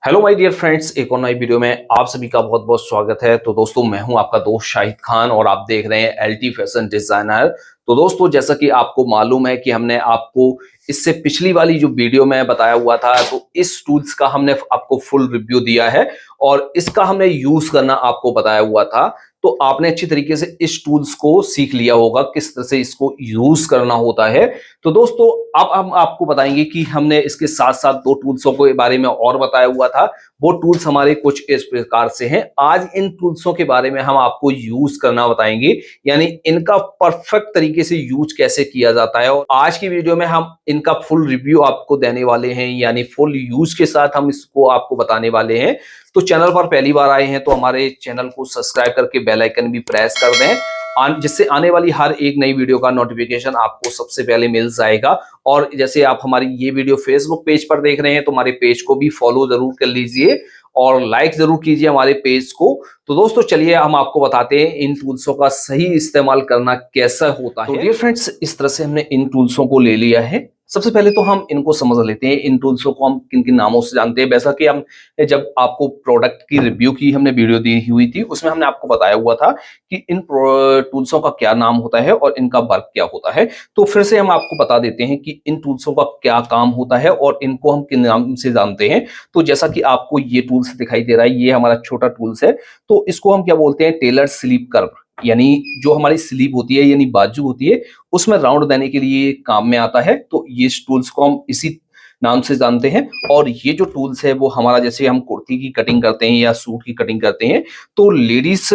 Hello my dear friends, एक और नई वीडियो में आप सभी का बहुत बहुत स्वागत है। तो दोस्तों, मैं हूं आपका दोस्त शाहिद खान और आप देख रहे हैं एलटी फैशन डिजाइनर। तो दोस्तों, जैसा कि आपको मालूम है कि हमने आपको इससे पिछली वाली जो वीडियो में बताया हुआ था, तो इस टूल्स का हमने आपको फुल रिव्यू दिया है और इसका हमने यूज करना आपको बताया हुआ था। तो आपने अच्छी तरीके से इस टूल्स को सीख लिया होगा किस तरह से इसको यूज करना होता है। तो दोस्तों, अब हम आपको बताएंगे कि हमने इसके साथ साथ दो टूल्सों के बारे में और बताया हुआ था। वो टूल्स हमारे कुछ इस प्रकार से हैं। आज इन टूल्सों के बारे में हम आपको यूज करना बताएंगे, यानी इनका परफेक्ट तरीके से यूज कैसे किया जाता है। और आज की वीडियो में हम इनका फुल रिव्यू आपको देने वाले हैं, यानी फुल यूज के साथ हम इसको आपको बताने वाले हैं। तो चैनल पर पहली बार आए हैं तो हमारे चैनल को सब्सक्राइब करके बेल आइकन भी प्रेस कर दें, जिससे आने वाली हर एक नई वीडियो का नोटिफिकेशन आपको सबसे पहले मिल जाएगा। और जैसे आप हमारी ये वीडियो फेसबुक पेज पर देख रहे हैं तो हमारे पेज को भी फॉलो जरूर कर लीजिए और लाइक जरूर कीजिए हमारे पेज को। तो दोस्तों, चलिए हम आपको बताते हैं इन टूल्सों का सही इस्तेमाल करना कैसा होता है। तो डियर फ्रेंड्स, इस तरह से हमने इन टूल्सों को ले लिया है। सबसे पहले तो हम इनको समझ लेते हैं, इन टूल्सों को हम किन किन नामों से जानते हैं। वैसा कि हम जब आपको प्रोडक्ट की रिव्यू की हमने वीडियो दी हुई थी, उसमें हमने आपको बताया हुआ था कि इन टूल्सों का क्या नाम होता है और इनका वर्क क्या होता है। तो फिर से हम आपको बता देते हैं कि इन टूल्सों का क्या काम होता है और इनको हम किन नाम से जानते हैं। तो जैसा कि आपको ये टूल्स दिखाई दे रहा है, ये हमारा छोटा टूल्स है। तो इसको हम क्या बोलते हैं, टेलर स्लीप कर्व, यानी जो हमारी स्लीप होती है यानी बाजू होती है, उसमें राउंड देने के लिए काम में आता है। तो ये टूल्स को हम इसी नाम से जानते हैं। और ये जो टूल्स है वो हमारा, जैसे हम कुर्ती की कटिंग करते हैं या सूट की कटिंग करते हैं, तो लेडीज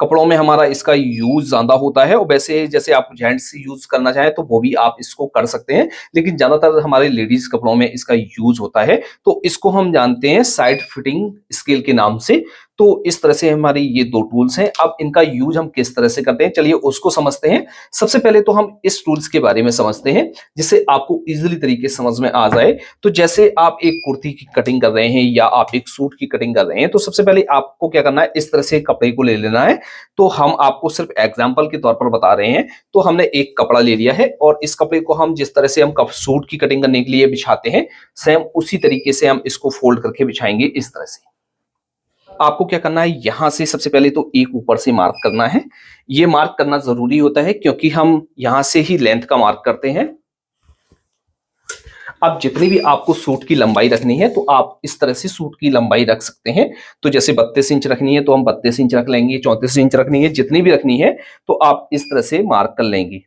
कपड़ों में हमारा इसका यूज ज्यादा होता है। और वैसे जैसे आप जेंट्स यूज करना चाहें तो वो भी आप इसको कर सकते हैं, लेकिन ज्यादातर हमारे लेडीज कपड़ों में इसका यूज होता है। तो इसको हम जानते हैं साइड फिटिंग स्केल के नाम से। तो इस तरह से हमारे ये दो टूल्स हैं। अब इनका यूज हम किस तरह से करते हैं, चलिए उसको समझते हैं। सबसे पहले तो हम इस टूल्स के बारे में समझते हैं, जिससे आपको इजीली तरीके से समझ में आ जाए। तो जैसे आप एक कुर्ती की कटिंग कर रहे हैं या आप एक सूट की कटिंग कर रहे हैं, तो सबसे पहले आपको क्या करना है, इस तरह से कपड़े को ले लेना है। तो हम आपको सिर्फ एग्जाम्पल के तौर पर बता रहे हैं। तो हमने एक कपड़ा ले लिया है और इस कपड़े को हम जिस तरह से हम सूट की कटिंग करने के लिए बिछाते हैं, सेम उसी तरीके से हम इसको फोल्ड करके बिछाएंगे इस तरह से। आपको क्या करना है, यहां से सबसे पहले तो एक ऊपर से मार्क करना है। ये मार्क करना जरूरी होता है क्योंकि हम यहां से ही लेंथ का मार्क करते हैं। अब जितनी भी आपको सूट की लंबाई रखनी है तो आप इस तरह से सूट की लंबाई रख सकते हैं। तो जैसे 32 इंच रखनी है तो हम 32 इंच रख लेंगे, 34 इंच रखनी है, जितनी भी रखनी है तो आप इस तरह से मार्क कर लेंगे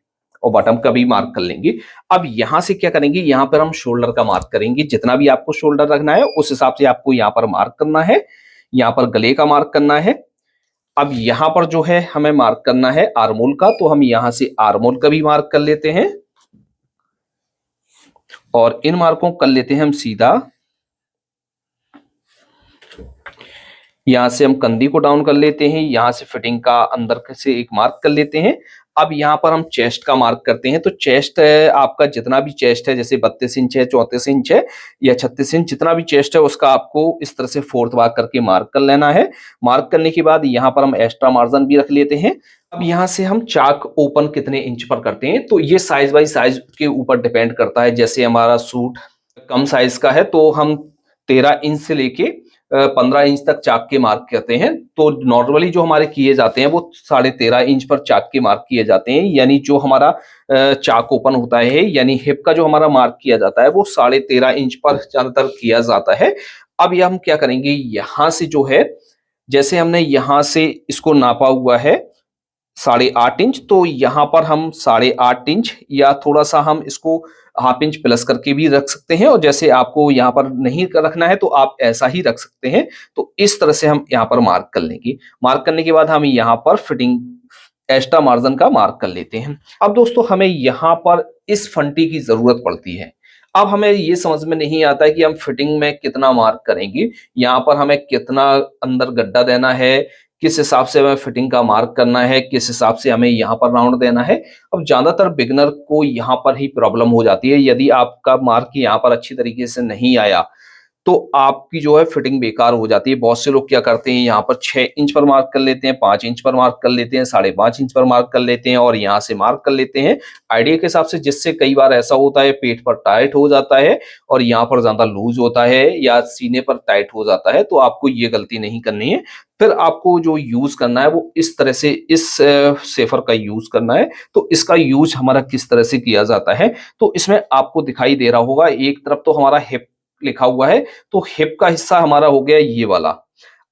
और बॉटम का भी मार्क कर लेंगे। अब यहां से क्या करेंगे, यहां पर हम शोल्डर का मार्क करेंगे। जितना भी आपको शोल्डर रखना है उस हिसाब से आपको यहां पर मार्क करना है। यहां पर गले का मार्क करना है। अब यहां पर जो है हमें मार्क करना है आर्मोल का, तो हम यहां से आर्मोल का भी मार्क कर लेते हैं और इन मार्कों कर लेते हैं हम सीधा। यहां से हम कंधी को डाउन कर लेते हैं, यहां से फिटिंग का अंदर से एक मार्क कर लेते हैं। अब यहां पर हम चेस्ट का मार्क करते हैं। तो चेस्ट आपका जितना भी चेस्ट है, जैसे 32 इंच है, 34 इंच है या 36 इंच, जितना भी चेस्ट है उसका आपको इस तरह से फोर्थ भाग करके मार्क कर लेना है। मार्क करने के बाद यहां पर हम एक्स्ट्रा मार्जिन भी रख लेते हैं। अब यहां से हम चाक ओपन कितने इंच पर करते हैं, तो ये साइज बाई साइज के ऊपर डिपेंड करता है। जैसे हमारा सूट कम साइज का है तो हम 13 इंच से लेके 15 इंच तक चाक के मार्क करते हैं। तो नॉर्मली जो हमारे किए जाते हैं वो 13.5 इंच पर चाक के मार्क किए जाते हैं। यानी जो हमारा चाक ओपन होता है, यानी हिप का जो हमारा मार्क किया जाता है वो 13.5 इंच पर ज्यादातर किया जाता है। अब ये हम क्या करेंगे, यहां से जो है, जैसे हमने यहां से इसको नापा हुआ है 8.5 इंच, तो यहां पर हम 8.5 इंच या थोड़ा सा हम इसको हाफ इंच प्लस करके भी रख सकते हैं। और जैसे आपको यहाँ पर नहीं रखना है तो आप ऐसा ही रख सकते हैं। तो इस तरह से हम यहाँ पर मार्क कर लेंगे। मार्क करने के बाद हम यहाँ पर फिटिंग एक्स्ट्रा मार्जिन का मार्क कर लेते हैं। अब दोस्तों, हमें यहाँ पर इस फंटी की जरूरत पड़ती है। अब हमें ये समझ में नहीं आता है कि हम फिटिंग में कितना मार्क करेंगे, यहाँ पर हमें कितना अंदर गड्ढा देना है, किस हिसाब से हमें फिटिंग का मार्क करना है, किस हिसाब से हमें यहाँ पर राउंड देना है। अब ज्यादातर बिगनर को यहाँ पर ही प्रॉब्लम हो जाती है। यदि आपका मार्क यहाँ पर अच्छी तरीके से नहीं आया तो आपकी जो है फिटिंग बेकार हो जाती है। बहुत से लोग क्या करते हैं, यहाँ पर 6 इंच पर मार्क कर लेते हैं, 5 इंच पर मार्क कर लेते हैं, 5.5 इंच पर मार्क कर लेते हैं और यहाँ से मार्क कर लेते हैं आइडिया के हिसाब से, जिससे कई बार ऐसा होता है पेट पर टाइट हो जाता है और यहाँ पर ज्यादा लूज होता है या सीने पर टाइट हो जाता है। तो आपको ये गलती नहीं करनी है। फिर आपको जो यूज करना है वो इस तरह से इस सेफर का यूज करना है। तो इसका यूज हमारा किस तरह से किया जाता है, तो इसमें आपको दिखाई दे रहा होगा, एक तरफ तो हमारा हिप लिखा हुआ है, तो हिप का हिस्सा हमारा हो गया ये वाला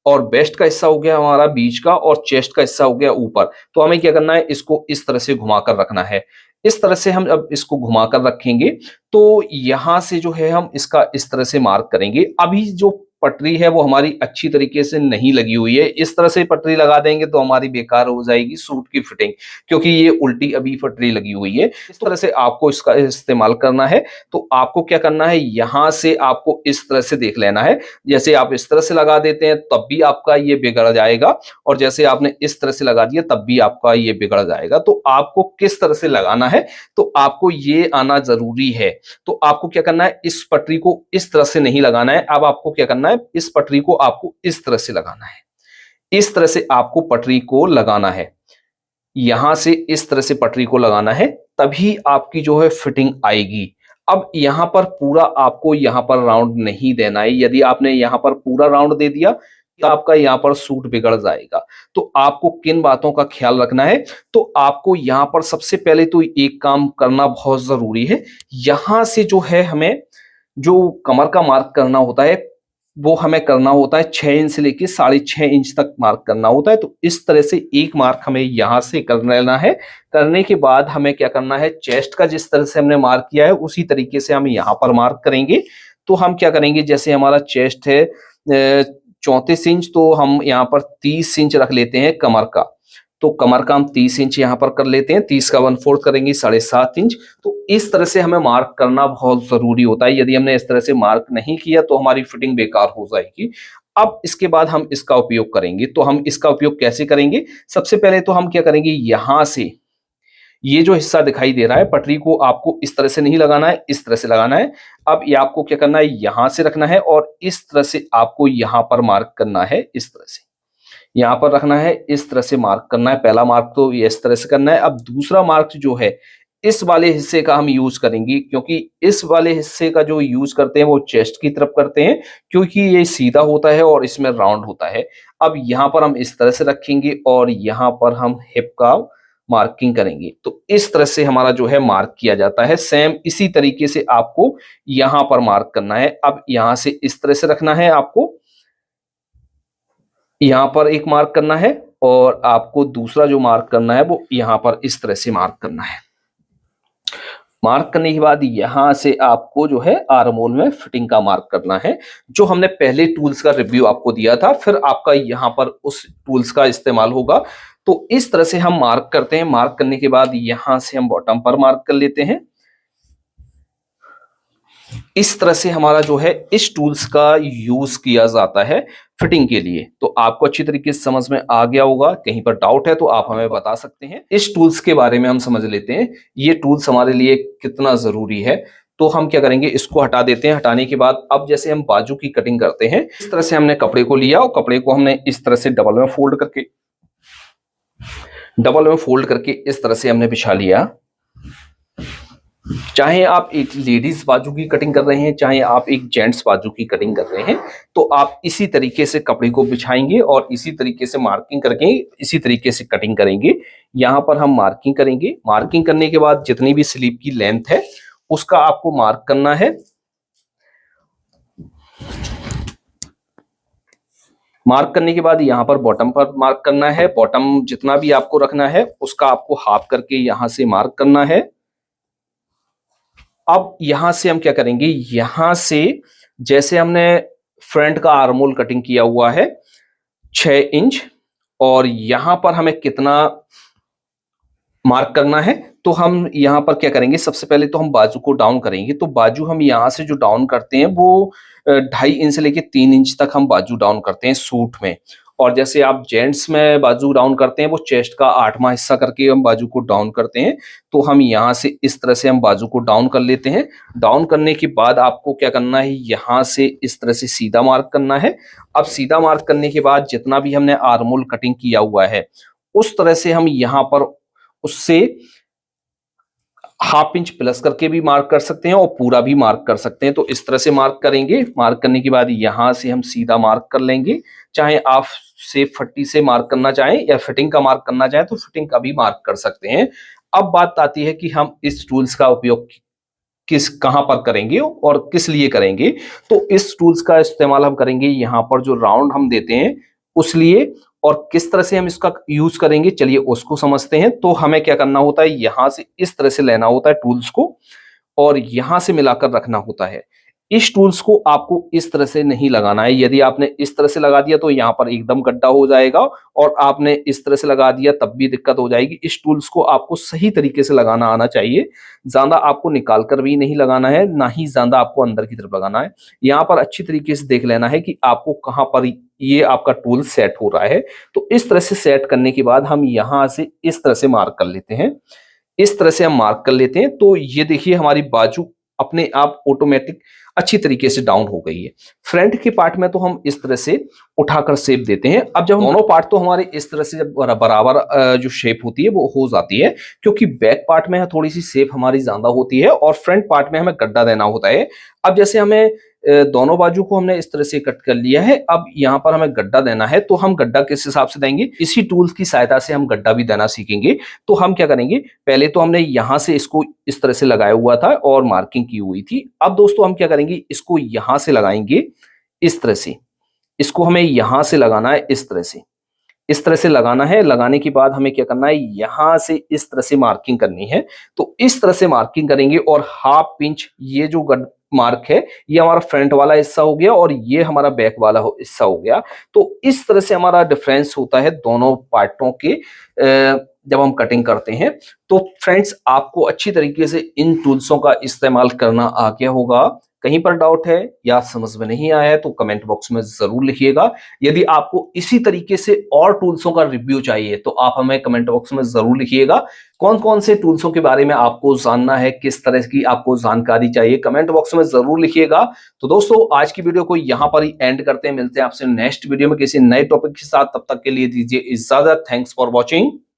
और वेस्ट का हिस्सा हो गया हमारा बीच का और चेस्ट का हिस्सा हो गया ऊपर। तो हमें क्या करना है, इसको इस तरह से घुमाकर रखना है। इस तरह से हम अब इसको घुमाकर रखेंगे तो यहां से जो है हम इसका इस तरह से मार्क करेंगे। अभी जो पटरी है वो हमारी अच्छी तरीके से नहीं लगी हुई है। इस तरह से पटरी लगा देंगे तो हमारी बेकार हो जाएगी सूट की फिटिंग, क्योंकि ये उल्टी अभी पटरी लगी हुई है। इस तरह से आपको इसका इस्तेमाल करना है। तो आपको क्या करना है, यहां से आपको इस तरह से देख लेना है। जैसे आप इस तरह से लगा देते हैं तब भी आपका ये बिगड़ जाएगा और जैसे आपने इस तरह से लगा दिया तब भी आपका ये बिगड़ जाएगा। तो आपको किस तरह से लगाना है, तो आपको ये आना जरूरी है। तो आपको क्या करना है, इस पटरी को इस तरह से नहीं लगाना है। अब आपको क्या करना है, इस पटरी को आपको इस तरह से लगाना है। इस तरह से आपको पटरी को लगाना है, यहां से इस तरह से पटरी को लगाना है, तभी आपकी जो है फिटिंग आएगी। अब यहां पर पूरा आपको यहां पर राउंड नहीं देना है। यदि आपने यहां पर पूरा राउंड दे दिया तो आपका यहां पर सूट बिगड़ जाएगा। तो आपको किन बातों का ख्याल रखना है, तो आपको यहां पर सबसे पहले तो एक काम करना बहुत जरूरी है। यहां से जो है हमें जो कमर का मार्क करना होता है वो हमें करना होता है 6 इंच से लेके 6.5 इंच तक मार्क करना होता है। तो इस तरह से एक मार्क हमें यहां से कर लेना है। करने के बाद हमें क्या करना है, चेस्ट का जिस तरह से हमने मार्क किया है उसी तरीके से हम यहाँ पर मार्क करेंगे। तो हम क्या करेंगे, जैसे हमारा चेस्ट है 34 इंच, तो हम यहाँ पर 30 इंच रख लेते हैं कमर का। तो कमर का हम 30 इंच यहाँ पर कर लेते हैं, 30 का 1/4 करेंगे 7.5 इंच। तो इस तरह से हमें मार्क करना बहुत जरूरी होता है। यदि हमने इस तरह से मार्क नहीं किया तो हमारी फिटिंग बेकार हो जाएगी। अब इसके बाद हम इसका उपयोग करेंगे। तो हम इसका उपयोग कैसे करेंगे, सबसे पहले तो हम क्या करेंगे, यहां से ये जो हिस्सा दिखाई दे रहा है पटरी को आपको इस तरह से नहीं लगाना है, इस तरह से लगाना है। अब ये आपको क्या करना है, यहां से रखना है और इस तरह से आपको यहां पर मार्क करना है। इस तरह से यहाँ पर रखना है, इस तरह से मार्क करना है। पहला मार्क तो ये इस तरह से करना है। अब दूसरा मार्क जो है इस वाले हिस्से का हम यूज करेंगे, क्योंकि इस वाले हिस्से का जो यूज करते हैं वो चेस्ट की तरफ करते हैं, क्योंकि ये सीधा होता है और इसमें राउंड होता है। अब यहाँ पर हम इस तरह से रखेंगे और यहाँ पर हम हिप का मार्किंग करेंगे। तो इस तरह से हमारा जो है मार्क किया जाता है। सेम इसी तरीके से आपको यहाँ पर मार्क करना है। अब यहाँ से इस तरह से रखना है, आपको यहां पर एक मार्क करना है और आपको दूसरा जो मार्क करना है वो यहां पर इस तरह से मार्क करना है। मार्क करने के बाद यहां से आपको जो है आर्म होल में फिटिंग का मार्क करना है, जो हमने पहले टूल्स का रिव्यू आपको दिया था। फिर आपका यहां पर उस टूल्स का इस्तेमाल होगा। तो इस तरह से हम मार्क करते हैं। मार्क करने के बाद यहां से हम बॉटम पर मार्क कर लेते हैं। इस तरह से हमारा जो है इस टूल्स का यूज किया जाता है फिटिंग के लिए। तो आपको अच्छी तरीके से समझ में आ गया होगा। कहीं पर डाउट है तो आप हमें बता सकते हैं। इस टूल्स के बारे में हम समझ लेते हैं, ये टूल्स हमारे लिए कितना जरूरी है। तो हम क्या करेंगे, इसको हटा देते हैं। हटाने के बाद अब जैसे हम बाजू की कटिंग करते हैं, इस तरह से हमने कपड़े को लिया और कपड़े को हमने इस तरह से डबल में फोल्ड करके इस तरह से हमने बिछा लिया। चाहे आप एक लेडीज बाजू की कटिंग कर रहे हैं, चाहे आप एक जेंट्स बाजू की कटिंग कर रहे हैं, तो आप इसी तरीके से कपड़े को बिछाएंगे और इसी तरीके से मार्किंग करके इसी तरीके से कटिंग करेंगे। यहां पर हम मार्किंग करेंगे। मार्किंग करने के बाद जितनी भी स्लीव की लेंथ है उसका आपको मार्क करना है। मार्क करने के बाद यहाँ पर बॉटम पर मार्क करना है। बॉटम जितना भी आपको रखना है उसका आपको हाफ करके यहां से मार्क करना है। अब यहां से हम क्या करेंगे, यहां से जैसे हमने फ्रंट का आर्म होल कटिंग किया हुआ है 6 इंच, और यहां पर हमें कितना मार्क करना है, तो हम यहां पर क्या करेंगे, सबसे पहले तो हम बाजू को डाउन करेंगे। तो बाजू हम यहां से जो डाउन करते हैं वो 2.5 इंच से लेके 3 इंच तक हम बाजू डाउन करते हैं सूट में। और जैसे आप जेंट्स में बाजू डाउन करते हैं वो चेस्ट का 8वां हिस्सा करके हम बाजू को डाउन करते हैं। तो हम यहाँ से इस तरह से हम बाजू को डाउन कर लेते हैं। डाउन करने के बाद आपको क्या करना है, यहाँ से इस तरह से सीधा मार्क करना है। अब सीधा मार्क करने के बाद जितना भी हमने आर्म होल कटिंग किया हुआ है उस तरह से हम यहाँ पर उससे ½ इंच प्लस करके भी मार्क कर सकते हैं और पूरा भी मार्क कर सकते हैं। तो इस तरह से मार्क करेंगे। मार्क करने के बाद यहां से हम सीधा मार्क कर लेंगे। चाहे आप सेफ पट्टी से मार्क करना चाहें या फिटिंग का मार्क करना चाहें तो फिटिंग का भी मार्क कर सकते हैं। अब बात आती है कि हम इस टूल्स का उपयोग कहां पर करेंगे और किस लिए करेंगे। तो इस टूल्स का इस्तेमाल हम करेंगे यहाँ पर जो राउंड हम देते हैं उस लिए, और किस तरह से हम इसका यूज करेंगे चलिए उसको समझते हैं। तो हमें क्या करना होता है, यहां से इस तरह से लेना होता है टूल्स को और यहां से मिलाकर रखना होता है। इस टूल्स को आपको इस तरह से नहीं लगाना है। यदि आपने इस तरह से लगा दिया तो यहाँ पर एकदम गड्ढा हो जाएगा, और आपने इस तरह से लगा दिया तब भी दिक्कत हो जाएगी। इस टूल्स को आपको सही तरीके से लगाना आना चाहिए। ज्यादा आपको निकाल कर भी नहीं लगाना है, ना ही ज्यादा आपको अंदर की तरफ लगाना है। यहाँ पर अच्छी तरीके से देख लेना है कि आपको कहाँ पर ये आपका टूल सेट हो रहा है। तो इस तरह से सेट करने के बाद हम यहाँ से इस तरह से मार्क कर लेते हैं। इस तरह से हम मार्क कर लेते हैं तो ये देखिए हमारी बाजू अपने आप ऑटोमेटिक अच्छी तरीके से डाउन हो गई है। फ्रंट के पार्ट में तो हम इस तरह से उठाकर शेप देते हैं। अब जब दोनों पार्ट तो हमारे इस तरह से जब बराबर जो शेप होती है वो हो जाती है, क्योंकि बैक पार्ट में थोड़ी सी शेप हमारी ज्यादा होती है और फ्रंट पार्ट में हमें गड्ढा देना होता है। अब जैसे हमें दोनों बाजू को हमने इस तरह से कट कर लिया है, अब यहाँ पर हमें गड्ढा देना है। तो हम गड्ढा किस हिसाब से देंगे, इसी टूल्स की सहायता से हम गड्ढा भी देना सीखेंगे। तो हम क्या करेंगे, पहले तो हमने यहाँ से इसको इस तरह से लगाया हुआ था और मार्किंग की हुई थी। अब दोस्तों हम क्या करेंगे, इसको यहाँ से लगाएंगे इस तरह से। इसको हमें यहाँ से लगाना है इस तरह से, इस तरह से लगाना है। लगाने के बाद हमें क्या करना है, यहां से इस तरह से मार्किंग करनी है। तो इस तरह से मार्किंग करेंगे और ½ इंच ये जो मार्क है ये हमारा फ्रंट वाला हिस्सा हो गया और ये हमारा बैक वाला हिस्सा हो गया। तो इस तरह से हमारा डिफरेंस होता है दोनों पार्टों के जब हम कटिंग करते हैं। तो फ्रेंड्स आपको अच्छी तरीके से इन टूल्सों का इस्तेमाल करना आ गया होगा। कहीं पर डाउट है या समझ में नहीं आया है तो कमेंट बॉक्स में जरूर लिखिएगा। यदि आपको इसी तरीके से और टूल्सों का रिव्यू चाहिए तो आप हमें कमेंट बॉक्स में जरूर लिखिएगा। कौन कौन से टूल्सों के बारे में आपको जानना है, किस तरह की आपको जानकारी चाहिए, कमेंट बॉक्स में जरूर लिखिएगा। तो दोस्तों आज की वीडियो को यहां पर ही एंड करते हैं। मिलते हैं आपसे नेक्स्ट वीडियो में किसी नए टॉपिक के साथ। तब तक के लिए दीजिए इजाजत। Thanks for watching.